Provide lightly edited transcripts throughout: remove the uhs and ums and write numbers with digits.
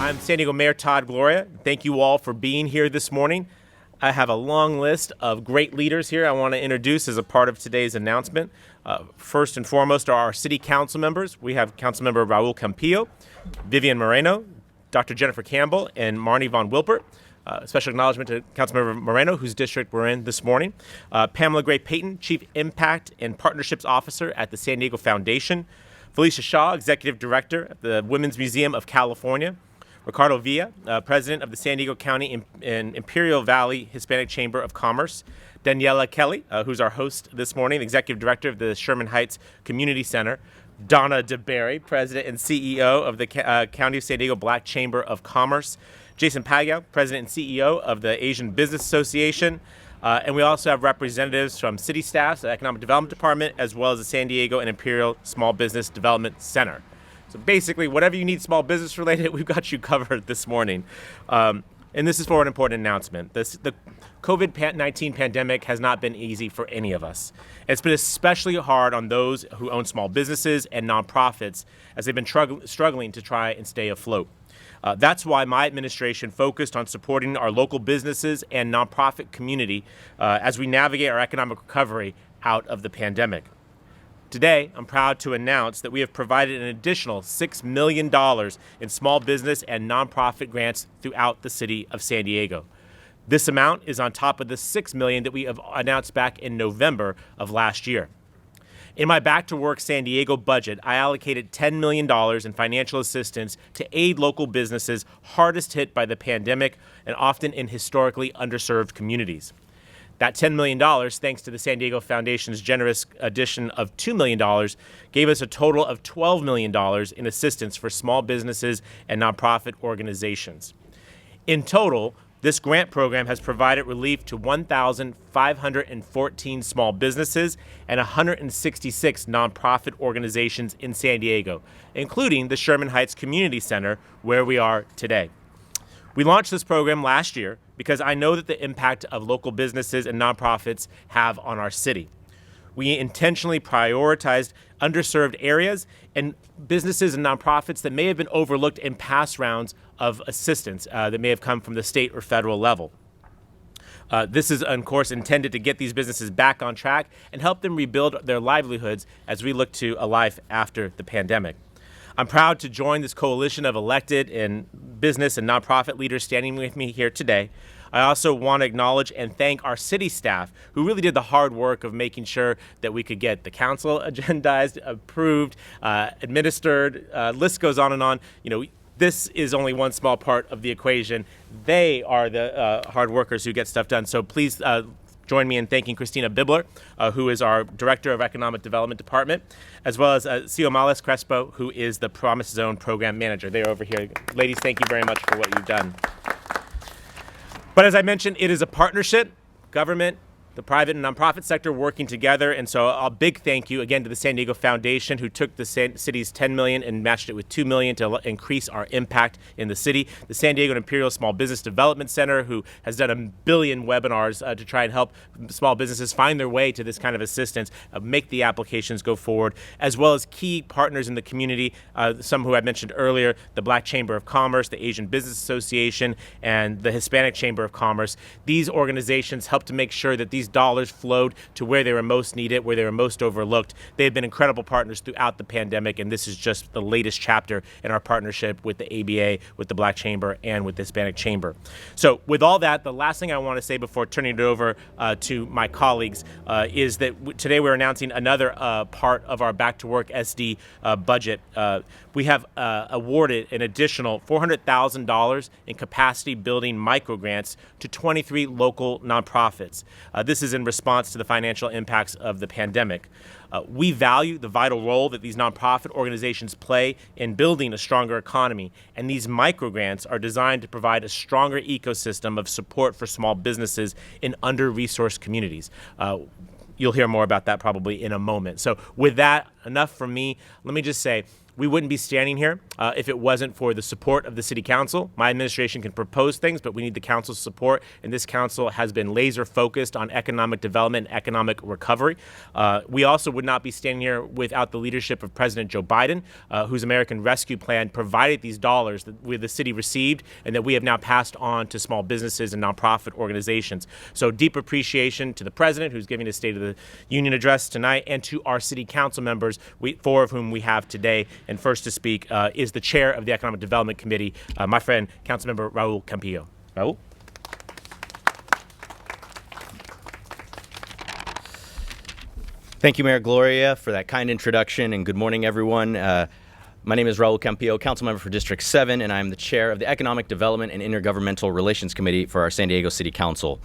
I'm San Diego Mayor Todd Gloria. Thank you all for being here this morning. I have a long list of great leaders here I want to introduce as a part of today's announcement. First and foremost are our city council members. We have Councilmember Raul Campillo, Vivian Moreno, Dr. Jennifer Campbell, and Marnie Von Wilpert. Special acknowledgement to Councilmember Moreno, whose district we're in this morning. Pamela Gray Payton, Chief Impact and Partnerships Officer at the San Diego Foundation. Felicia Shaw, Executive Director at the Women's Museum of California. Ricardo Villa, President of the San Diego County and Imperial Valley Hispanic Chamber of Commerce. Daniela Kelly, who's our host this morning, Executive Director of the Sherman Heights Community Center. Donna DeBerry, President and CEO of the County of San Diego Black Chamber of Commerce. Jason Pagao, President and CEO of the Asian Business Association. And we also have representatives from city staffs, the Economic Development Department, as well as the San Diego and Imperial Small Business Development Center. So basically, whatever you need small business related, we've got you covered this morning. And this is for an important announcement. The COVID-19 pandemic has not been easy for any of us. It's been especially hard on those who own small businesses and nonprofits as they've been struggling to try and stay afloat. That's why my administration focused on supporting our local businesses and nonprofit community as we navigate our economic recovery out of the pandemic. Today, I'm proud to announce that we have provided an additional $6 million in small business and nonprofit grants throughout the city of San Diego. This amount is on top of the $6 million that we have announced back in November of last year. In my Back to Work San Diego budget, I allocated $10 million in financial assistance to aid local businesses hardest hit by the pandemic and often in historically underserved communities. That $10 million, thanks to the San Diego Foundation's generous addition of $2 million, gave us a total of $12 million in assistance for small businesses and nonprofit organizations. In total, this grant program has provided relief to 1,514 small businesses and 166 nonprofit organizations in San Diego, including the Sherman Heights Community Center, where we are today. We launched this program last year because I know that the impact of local businesses and nonprofits have on our city. We intentionally prioritized underserved areas and businesses and nonprofits that may have been overlooked in past rounds of assistance that may have come from the state or federal level. This is, of course, intended to get these businesses back on track and help them rebuild their livelihoods as we look to a life after the pandemic. I'm proud to join this coalition of elected and business and nonprofit leaders standing with me here today. I also want to acknowledge and thank our city staff who really did the hard work of making sure that we could get the council agendized, approved, administered, list goes on and on. You know, this is only one small part of the equation. They are the hard workers who get stuff done. So please join me in thanking Christina Bibler, who is our Director of Economic Development Department, as well as Xiomales Crespo, who is the Promise Zone Program Manager. They're over here. Ladies, thank you very much for what you've done. But as I mentioned, it is a partnership, government, the private and nonprofit sector working together. And so a big thank you again to the San Diego Foundation, who took the city's $10 million and matched it with $2 million to increase our impact in the city. The San Diego and Imperial Small Business Development Center, who has done 1 billion webinars to try and help small businesses find their way to this kind of assistance, make the applications go forward, as well as key partners in the community, some who I mentioned earlier, the Black Chamber of Commerce, the Asian Business Association, and the Hispanic Chamber of Commerce. These organizations help to make sure that these dollars flowed to where they were most needed, where they were most overlooked. They have been incredible partners throughout the pandemic, and this is just the latest chapter in our partnership with the ABA, with the Black Chamber, and with the Hispanic Chamber. So with all that, the last thing I want to say before turning it over to my colleagues is that today we're announcing another part of our Back to Work SD budget. We have awarded an additional $400,000 in capacity building microgrants to 23 local nonprofits. This is in response to the financial impacts of the pandemic. We value the vital role that these nonprofit organizations play in building a stronger economy, and these microgrants are designed to provide a stronger ecosystem of support for small businesses in under-resourced communities. You'll hear more about that probably in a moment. So with that, enough from me. Let me just say, we wouldn't be standing here if it wasn't for the support of the City Council. My administration can propose things, but we need the Council's support, and this Council has been laser focused on economic development and economic recovery. We also would not be standing here without the leadership of President Joe Biden, whose American Rescue Plan provided these dollars that the city received and that we have now passed on to small businesses and nonprofit organizations. So deep appreciation to the President, who's giving a State of the Union address tonight, and to our City Council members, four of whom we have today. And first to speak is the Chair of the Economic Development Committee, my friend, Councilmember Raul Campillo. Raul? Thank you, Mayor Gloria, for that kind introduction, and good morning, everyone. My name is Raul Campillo, Councilmember for District 7, and I'm the Chair of the Economic Development and Intergovernmental Relations Committee for our San Diego City Council.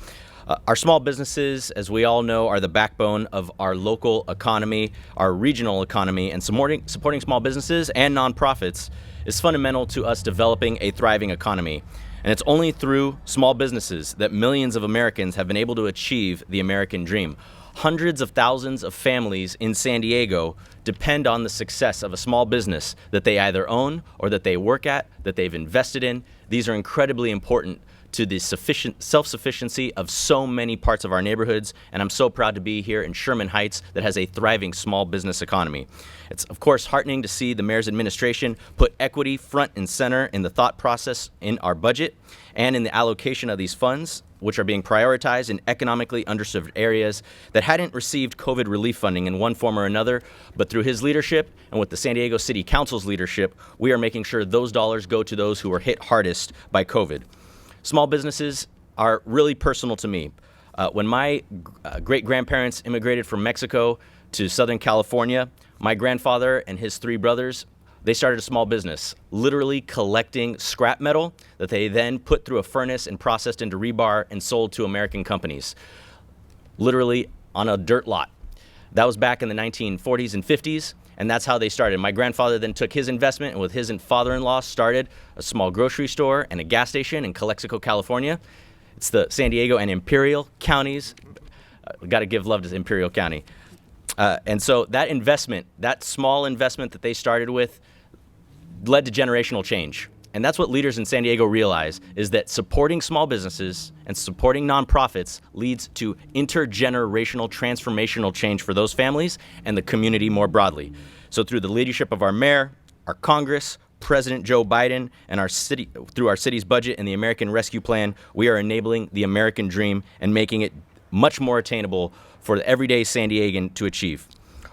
Our small businesses, as we all know, are the backbone of our local economy, our regional economy, and supporting small businesses and nonprofits is fundamental to us developing a thriving economy. And it's only through small businesses that millions of Americans have been able to achieve the American dream. Hundreds of thousands of families in San Diego depend on the success of a small business that they either own or that they work at, that they've invested in. These are incredibly important to the self-sufficiency of so many parts of our neighborhoods, and I'm so proud to be here in Sherman Heights that has a thriving small business economy. It's, of course, heartening to see the mayor's administration put equity front and center in the thought process in our budget and in the allocation of these funds, which are being prioritized in economically underserved areas that hadn't received COVID relief funding in one form or another. But through his leadership and with the San Diego City Council's leadership, we are making sure those dollars go to those who were hit hardest by COVID. Small businesses are really personal to me. When my great-grandparents immigrated from Mexico to Southern California, my grandfather and his three brothers, they started a small business, literally collecting scrap metal that they then put through a furnace and processed into rebar and sold to American companies, literally on a dirt lot. That was back in the 1940s and 50s, and that's how they started. My grandfather then took his investment and with his father-in-law started a small grocery store and a gas station in Calexico, California. It's the San Diego and Imperial counties. We got to give love to Imperial County. And so that investment, that small investment that they started with, led to generational change. And that's what leaders in San Diego realize, is that supporting small businesses and supporting nonprofits leads to intergenerational transformational change for those families and the community more broadly. So through the leadership of our mayor, our Congress, President Joe Biden, and our city, through our city's budget and the American Rescue Plan, we are enabling the American dream and making it much more attainable for the everyday San Diegan to achieve.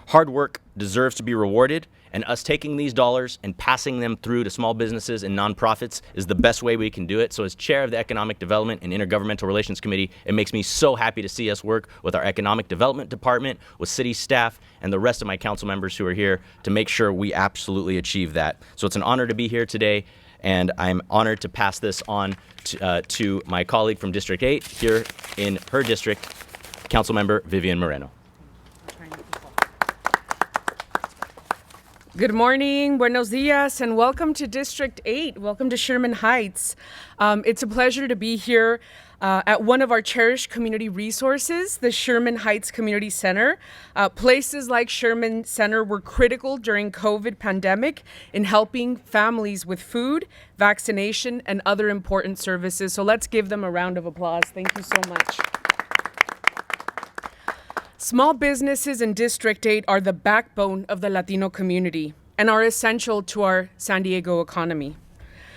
Hard work deserves to be rewarded, and us taking these dollars and passing them through to small businesses and nonprofits is the best way we can do it. So as chair of the Economic Development and Intergovernmental Relations Committee, it makes me so happy to see us work with our Economic Development Department, with city staff, and the rest of my council members who are here to make sure we absolutely achieve that. So it's an honor to be here today, and I'm honored to pass this on to my colleague from District 8 here in her district, Councilmember Vivian Moreno. Good morning, buenos dias, and welcome to District 8. Welcome to Sherman Heights. It's a pleasure to be here at one of our cherished community resources, the Sherman Heights Community Center. Places like Sherman Center were critical during COVID pandemic in helping families with food, vaccination, and other important services. So let's give them a round of applause. Thank you so much. Small businesses in District 8 are the backbone of the Latino community and are essential to our San Diego economy.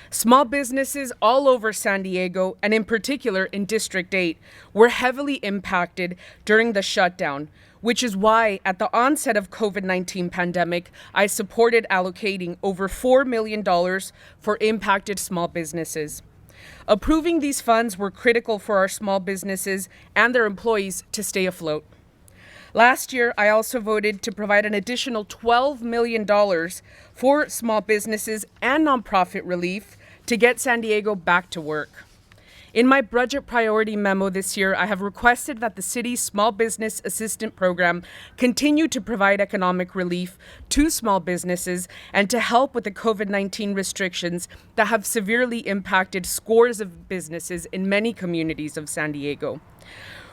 Small businesses all over San Diego, and in particular in District 8, were heavily impacted during the shutdown, which is why at the onset of COVID-19 pandemic, I supported allocating over $4 million for impacted small businesses. Approving these funds were critical for our small businesses and their employees to stay afloat. Last year, I also voted to provide an additional $12 million for small businesses and nonprofit relief to get San Diego back to work. In my budget priority memo this year, I have requested that the city's Small Business Assistant Program continue to provide economic relief to small businesses and to help with the COVID-19 restrictions that have severely impacted scores of businesses in many communities of San Diego.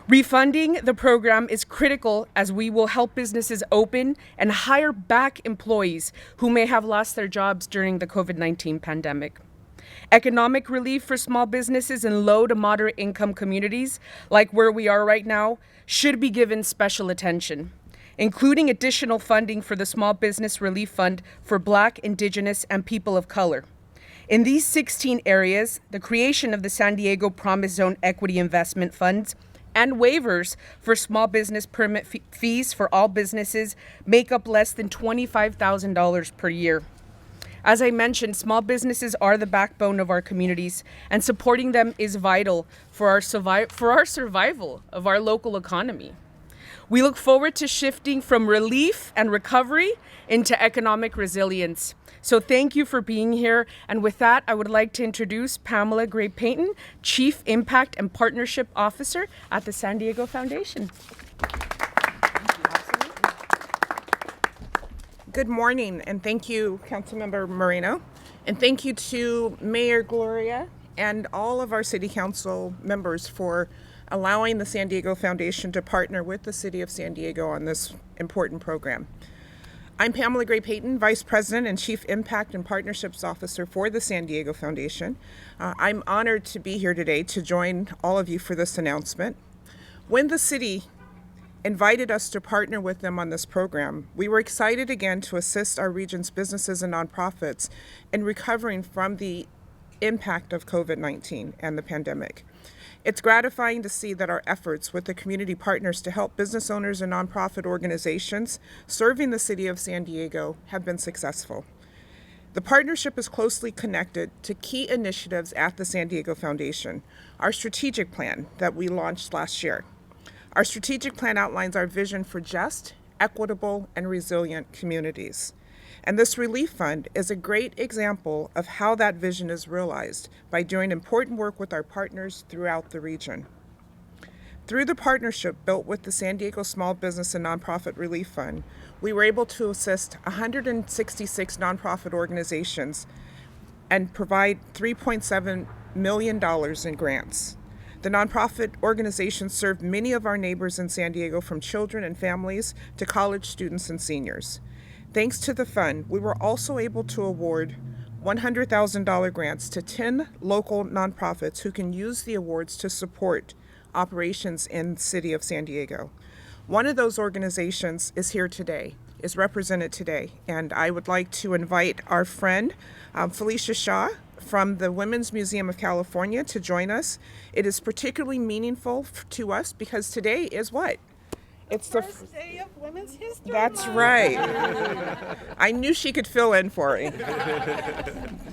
Refunding the program is critical as we will help businesses open and hire back employees who may have lost their jobs during the COVID-19 pandemic. Economic relief for small businesses in low to moderate income communities, like where we are right now, should be given special attention, including additional funding for the Small Business Relief Fund for Black, Indigenous, and people of color. In these 16 areas, the creation of the San Diego Promise Zone Equity Investment Funds and waivers for small business permit fees for all businesses make up less than $25,000 per year. As I mentioned, small businesses are the backbone of our communities, and supporting them is vital for our survival of our local economy. We look forward to shifting from relief and recovery into economic resilience. So thank you for being here. And with that, I would like to introduce Pamela Gray-Payton, Chief Impact and Partnership Officer at the San Diego Foundation. Good morning, and thank you, Councilmember Moreno, and thank you to Mayor Gloria and all of our City Council members for allowing the San Diego Foundation to partner with the City of San Diego on this important program. I'm Pamela Gray-Payton, Vice President and Chief Impact and Partnerships Officer for the San Diego Foundation. I'm honored to be here today to join all of you for this announcement. When the city invited us to partner with them on this program, we were excited again to assist our region's businesses and nonprofits in recovering from the impact of COVID-19 and the pandemic. It's gratifying to see that our efforts with the community partners to help business owners and nonprofit organizations serving the city of San Diego have been successful. The partnership is closely connected to key initiatives at the San Diego Foundation, our strategic plan that we launched last year. Our strategic plan outlines our vision for just, equitable, and resilient communities. And this relief fund is a great example of how that vision is realized by doing important work with our partners throughout the region. Through the partnership built with the San Diego Small Business and Nonprofit Relief Fund, we were able to assist 166 nonprofit organizations and provide $3.7 million in grants. The nonprofit organizations serve many of our neighbors in San Diego, from children and families to college students and seniors. Thanks to the fund, we were also able to award $100,000 grants to 10 local nonprofits who can use the awards to support operations in the city of San Diego. One of those organizations is here today, is represented today, and I would like to invite our friend Felicia Shaw from the Women's Museum of California to join us. It is particularly meaningful to us because today is what? It's the first day of Women's History That's Month. right. I knew she could fill in for me.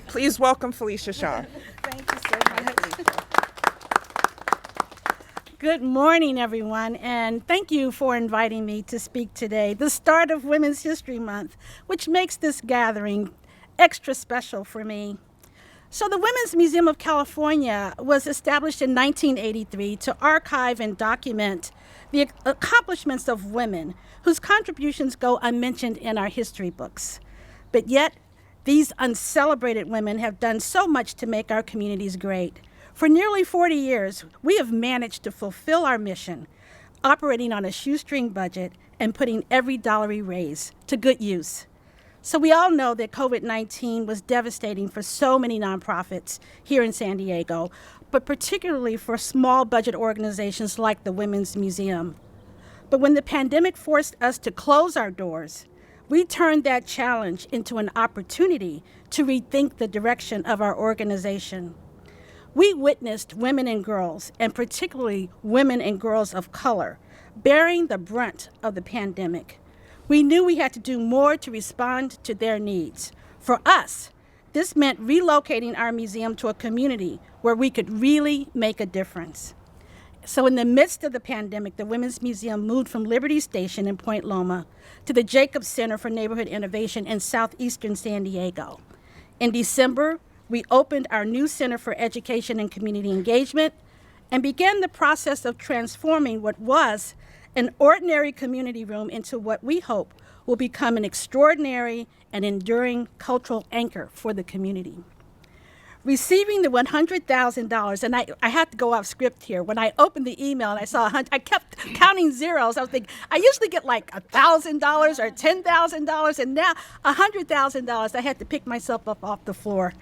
Please welcome Felicia Shaw. Thank you so much. Good morning, everyone, and thank you for inviting me to speak today, the start of Women's History Month, which makes this gathering extra special for me. So the Women's Museum of California was established in 1983 to archive and document the accomplishments of women whose contributions go unmentioned in our history books. But yet, these uncelebrated women have done so much to make our communities great. For nearly 40 years, we have managed to fulfill our mission, operating on a shoestring budget and putting every dollar we raise to good use. So we all know that COVID-19 was devastating for so many nonprofits here in San Diego, but particularly for small budget organizations like the Women's Museum. But when the pandemic forced us to close our doors, we turned that challenge into an opportunity to rethink the direction of our organization. We witnessed women and girls, and particularly women and girls of color, bearing the brunt of the pandemic. We knew we had to do more to respond to their needs. For us, this meant relocating our museum to a community where we could really make a difference. So in the midst of the pandemic, the Women's Museum moved from Liberty Station in Point Loma to the Jacobs Center for Neighborhood Innovation in southeastern San Diego. In December, we opened our new Center for Education and Community Engagement and began the process of transforming what was an ordinary community room into what we hope will become an extraordinary and enduring cultural anchor for the community. Receiving the $100,000, and I had to go off script here. When I opened the email and I saw 100, I kept counting zeros. I was thinking, I usually get like $1,000 or $10,000, and now $100,000. I had to pick myself up off the floor.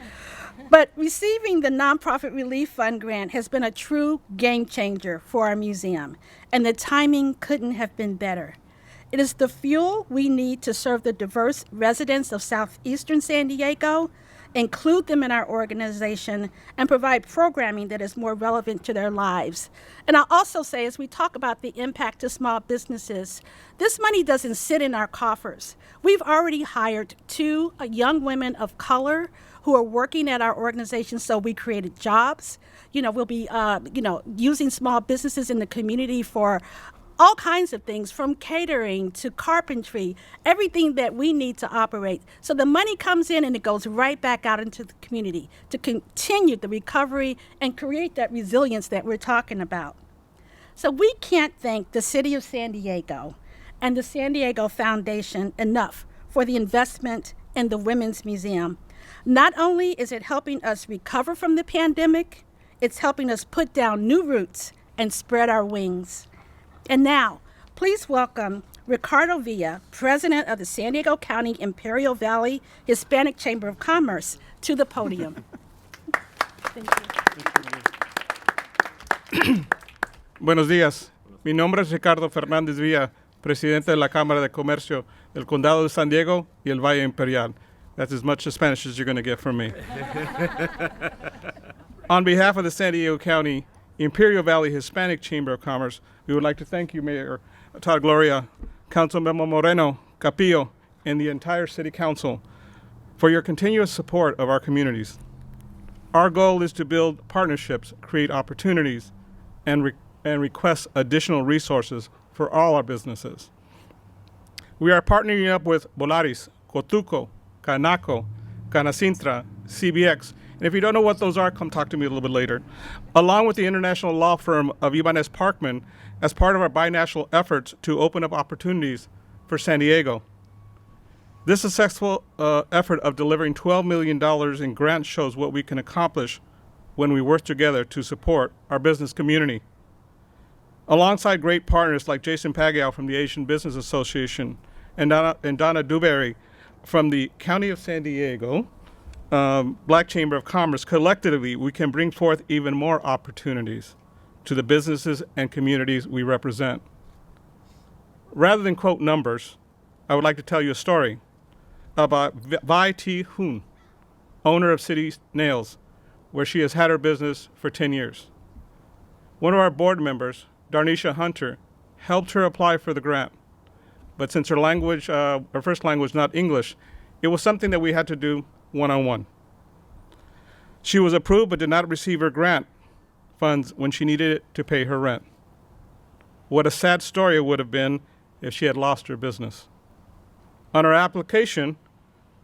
But receiving the Nonprofit Relief Fund grant has been a true game changer for our museum, and the timing couldn't have been better. It is the fuel we need to serve the diverse residents of southeastern San Diego, include them in our organization, and provide programming that is more relevant to their lives. And I'll also say, as we talk about the impact to small businesses, this money doesn't sit in our coffers. We've already hired 2 young women of color who are working at our organization, so we created jobs. We'll be, using small businesses in the community for all kinds of things, from catering to carpentry, everything that we need to operate. So the money comes in and it goes right back out into the community to continue the recovery and create that resilience that we're talking about. So we can't thank the City of San Diego and the San Diego Foundation enough for the investment in the Women's Museum. Not only is it helping us recover from the pandemic, it's helping us put down new roots and spread our wings. And now, please welcome Ricardo Villa, President of the San Diego County Imperial Valley Hispanic Chamber of Commerce, to the podium. Thank you. Buenos días. Mi nombre es Ricardo Fernández Villa, Presidente de la Cámara de Comercio del Condado de San Diego y el Valle Imperial. That's as much Spanish as you're going to get from me. On behalf of the San Diego County Imperial Valley Hispanic Chamber of Commerce, we would like to thank you, Mayor Todd Gloria, Councilmember Moreno, Capillo, and the entire City Council for your continuous support of our communities. Our goal is to build partnerships, create opportunities, and request additional resources for all our businesses. We are partnering up with Volaris, Cotuco, Canaco, Canacintra, CBX, and if you don't know what those are, come talk to me a little bit later, along with the international law firm of Ibanez Parkman as part of our binational efforts to open up opportunities for San Diego. This successful effort of delivering $12 million in grants shows what we can accomplish when we work together to support our business community. Alongside great partners like Jason Pagao from the Asian Business Association and Donna Dewberry from the County of San Diego, Black Chamber of Commerce, collectively we can bring forth even more opportunities to the businesses and communities we represent. Rather than quote numbers, I would like to tell you a story about Vi T. Hoon, owner of City Nails, where she has had her business for 10 years. One of our board members, Darnisha Hunter, helped her apply for the grant. But since her language, her first language, not English, it was something that we had to do one-on-one. She was approved but did not receive her grant funds when she needed it to pay her rent. What a sad story it would have been if she had lost her business. On her application,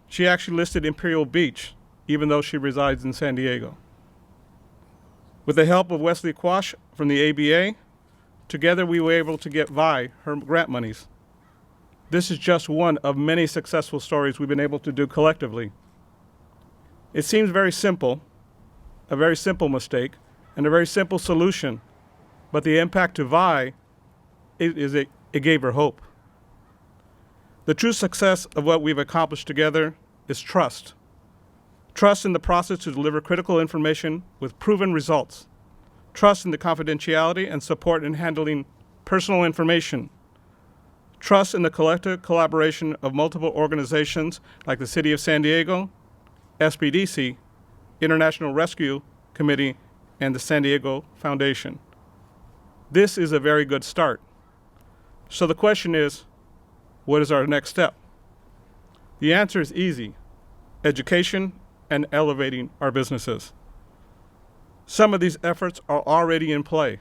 she actually listed Imperial Beach, even though she resides in San Diego. With the help of Wesley Quash from the ABA, together we were able to get Vi her grant monies. This is just one of many successful stories we've been able to do collectively. It seems very simple, a very simple mistake, and a very simple solution, but the impact to Vi it gave her hope. The true success of what we've accomplished together is trust. Trust in the process to deliver critical information with proven results. Trust in the confidentiality and support in handling personal information. Trust in the collective collaboration of multiple organizations like the City of San Diego, SBDC, International Rescue Committee, and the San Diego Foundation. This is a very good start. So the question is, what is our next step? The answer is easy: education and elevating our businesses. Some of these efforts are already in play.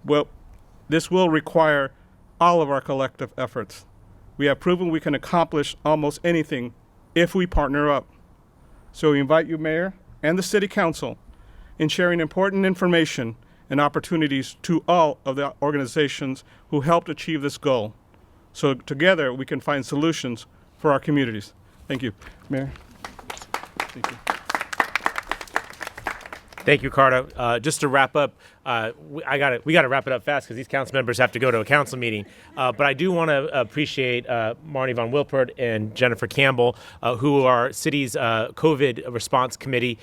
Well, this will require all of our collective efforts. We have proven we can accomplish almost anything if we partner up. So we invite you, Mayor, and the City Council in sharing important information and opportunities to all of the organizations who helped achieve this goal. So together we can find solutions for our communities. Thank you, Mayor. Thank you. Thank you, Carter. Just to wrap up, we got to wrap it up fast because these council members have to go to a council meeting. But I do want to appreciate Marnie Von Wilpert and Jennifer Campbell, who are city's COVID response committee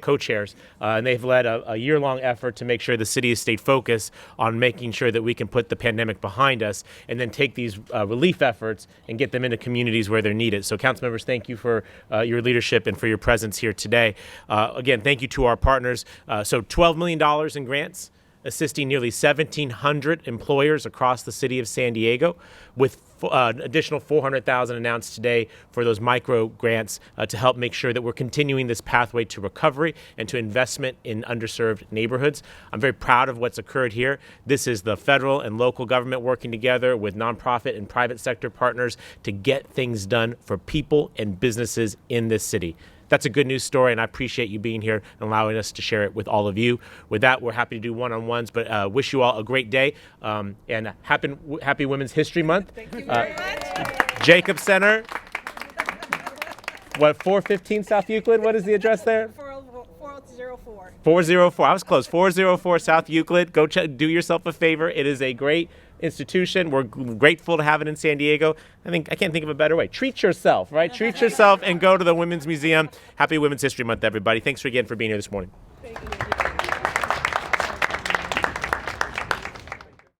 co-chairs, and they've led a year-long effort to make sure the city has stayed focused on making sure that we can put the pandemic behind us, and then take these relief efforts and get them into communities where they're needed. So, council members, thank you for your leadership and for your presence here today. Again, thank you to our partners. So $12 million in grants, assisting nearly 1,700 employers across the city of San Diego, with an additional $400,000 announced today for those micro grants to help make sure that we're continuing this pathway to recovery and to investment in underserved neighborhoods. I'm very proud of what's occurred here. This is the federal and local government working together with nonprofit and private sector partners to get things done for people and businesses in this city. That's a good news story, and I appreciate you being here and allowing us to share it with all of you. With that, we're happy to do one-on-ones, but wish you all a great day and happy Women's History Month. Thank you very much. Jacob Center. What, 415 South Euclid? What is the address there? 4004. 404. I was close. 404 South Euclid. Go do yourself a favor. It is a great institution. We're grateful to have it in San Diego. I can't think of a better way. Treat yourself, right? Treat yourself and go to the Women's Museum. Happy Women's History Month, everybody. Thanks again for being here this morning. Thank you.